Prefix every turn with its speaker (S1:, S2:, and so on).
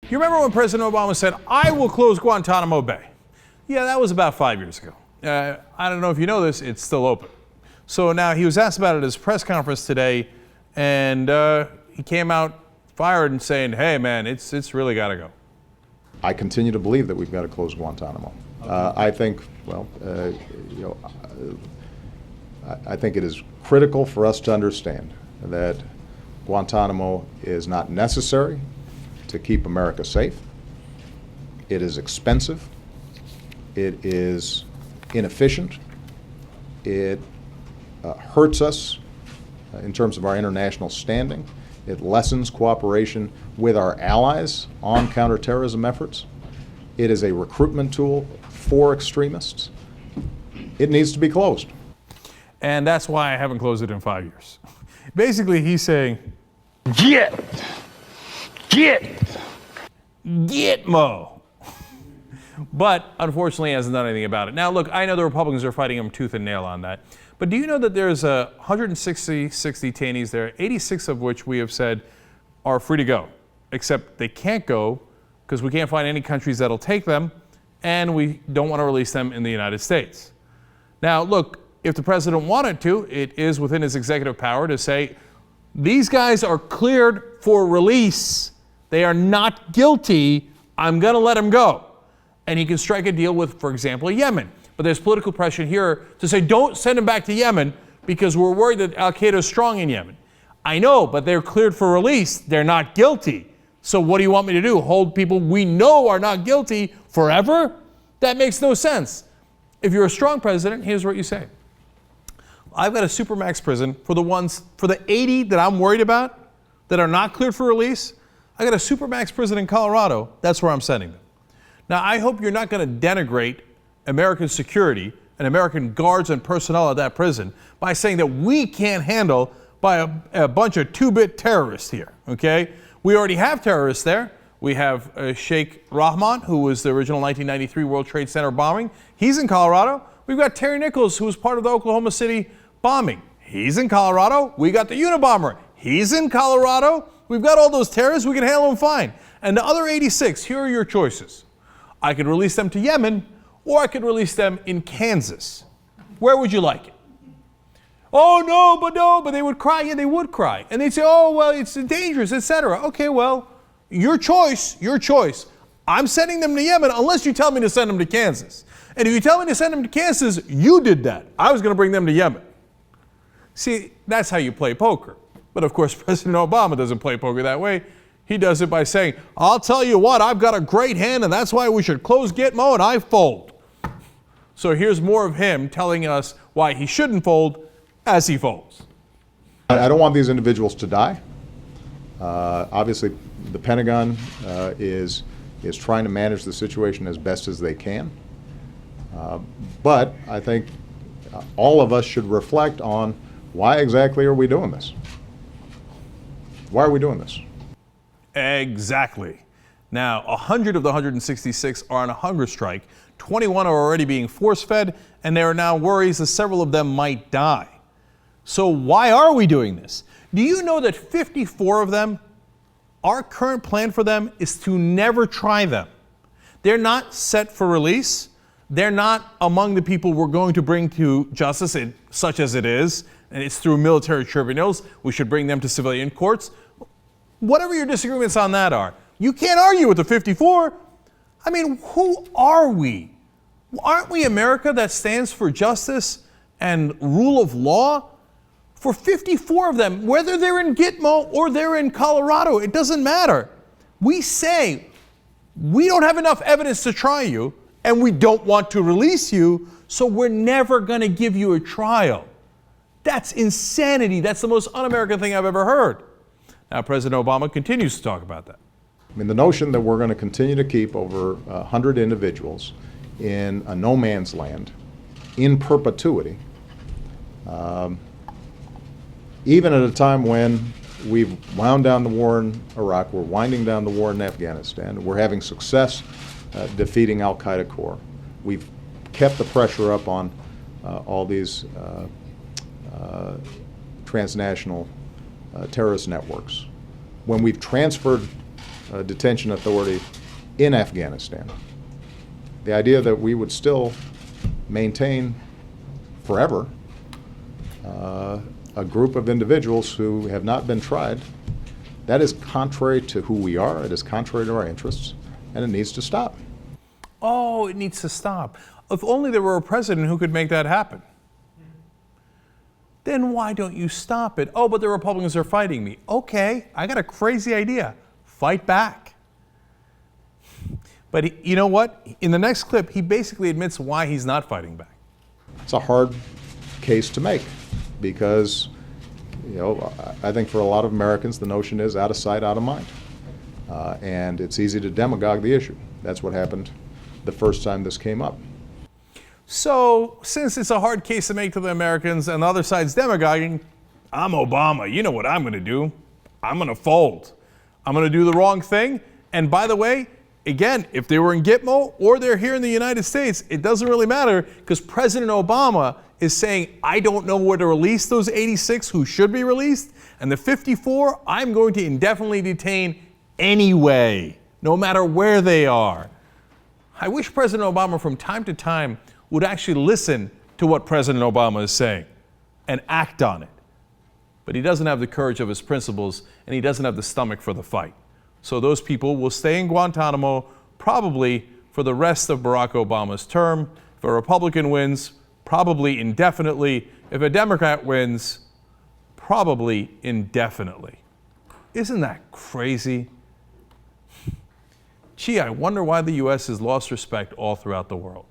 S1: You remember when President Obama said, "I will close Guantanamo Bay"? Yeah, that was about 5 years ago. I don't know if you know this, it's still open. So now he was asked about it at his press conference today, and he came out fired and saying, "Hey, man, it's really got to go."
S2: I continue to believe that we've got to close Guantanamo. I think, I think it is critical for us to understand that Guantanamo is not necessary to keep America safe. It is expensive. It is inefficient. It hurts us in terms of our international standing. It lessens cooperation with our allies on counterterrorism efforts. It is a recruitment tool for extremists. It needs to be closed.
S1: And that's why I haven't closed it in 5 years. Basically, he's saying, Gitmo. But unfortunately, he hasn't done anything about it. Now, look, I know the Republicans are fighting him tooth and nail on that. But do you know that there's 166 detainees there, 86 of which we have said are free to go, except they can't go because we can't find any countries that'll take them, and we don't want to release them in the United States. Now, look, if the president wanted to, it is within his executive power to say, these guys are cleared for release. They are not guilty. I'm going to let them go. And he can strike a deal with, for example, Yemen. But there's political pressure here to say, don't send them back to Yemen because we're worried that al-Qaeda is strong in Yemen. I know, but they're cleared for release. They're not guilty. So what do you want me to do? Hold people we know are not guilty forever? That makes no sense. If you're a strong president, here's what you say. I've got a supermax prison for the 80 that I'm worried about that are not cleared for release. I got a supermax prison in Colorado. That's where I'm sending them. Now, I hope you're not going to denigrate American security and American guards and personnel at that prison by saying that we can't handle by a bunch of two-bit terrorists here, okay? We already have terrorists there. We have Sheikh Rahman, who was the original 1993 World Trade Center bombing. He's in Colorado. We've got Terry Nichols, who was part of the Oklahoma City bombing. He's in Colorado. We got the Unabomber. He's in Colorado. We've got all those terrorists. We can handle them fine. And the other 86, here are your choices. I could release them to Yemen, or I could release them in Kansas. Where would you like it? Oh, no, but they would cry. Yeah, they would cry. And they'd say, oh, well, it's dangerous, etc. Okay, well, your choice. I'm sending them to Yemen unless you tell me to send them to Kansas. And if you tell me to send them to Kansas, you did that. I was going to bring them to Yemen. See, that's how you play poker. But of course, President Obama doesn't play poker that way. He does it by saying, I'll tell you what, I've got a great hand, and that's why we should close Gitmo, and I fold. So here's more of him telling us why he shouldn't fold as he folds.
S2: I don't want these individuals to die. Obviously, the Pentagon is trying to manage the situation as best as they can. But I think all of us should reflect on why exactly are we doing this? Why are we doing this?
S1: Exactly. Now, 100 of the 166 are on a hunger strike. 21 are already being force-fed, and there are now worries that several of them might die. So why are we doing this? Do you know that 54 of them, our current plan for them is to never try them? They're not set for release. They're not among the people we're going to bring to justice, such as it is, and it's through military tribunals. We should bring them to civilian courts. Whatever your disagreements on that are, you can't argue with the 54. I mean, who are we? Aren't we America that stands for justice and rule of law? For 54 of them, whether they're in Gitmo or they're in Colorado, it doesn't matter. We say, we don't have enough evidence to try you, and we don't want to release you, so we're never going to give you a trial. That's insanity. That's the most un-American thing I've ever heard. Now, President Obama continues to talk about that.
S2: I mean, the notion that we're going to continue to keep over 100 individuals in a no man's land in perpetuity, even at a time when we've wound down the war in Iraq, we're winding down the war in Afghanistan, we're having success defeating al-Qaeda core. We've kept the pressure up on all these transnational terrorist networks. When we've transferred detention authority in Afghanistan. The idea that we would still maintain forever a group of individuals who have not been tried, that is contrary to who we are, it is contrary to our interests, and it needs to stop.
S1: Oh, it needs to stop. If only there were a president who could make that happen. Then why don't you stop it? Oh, but the Republicans are fighting me. Okay, I got a crazy idea. Fight back. But you know what? In the next clip, he basically admits why he's not fighting back.
S2: It's a hard case to make because, I think for a lot of Americans, the notion is out of sight, out of mind. And it's easy to demagogue the issue. That's what happened the first time this came up.
S1: So, since it's a hard case to make to the Americans and the other side's demagoguing, I'm Obama. You know what I'm going to do? I'm going to fold. I'm going to do the wrong thing. And by the way, again, if they were in Gitmo or they're here in the United States, it doesn't really matter because President Obama is saying, I don't know where to release those 86 who should be released, and the 54 I'm going to indefinitely detain anyway, no matter where they are. I wish President Obama from time to time would actually listen to what President Obama is saying and act on it. But he doesn't have the courage of his principles, and he doesn't have the stomach for the fight. So those people will stay in Guantanamo probably for the rest of Barack Obama's term. If a Republican wins, probably indefinitely. If a Democrat wins, probably indefinitely. Isn't that crazy? Gee, I wonder why the U.S. has lost respect all throughout the world.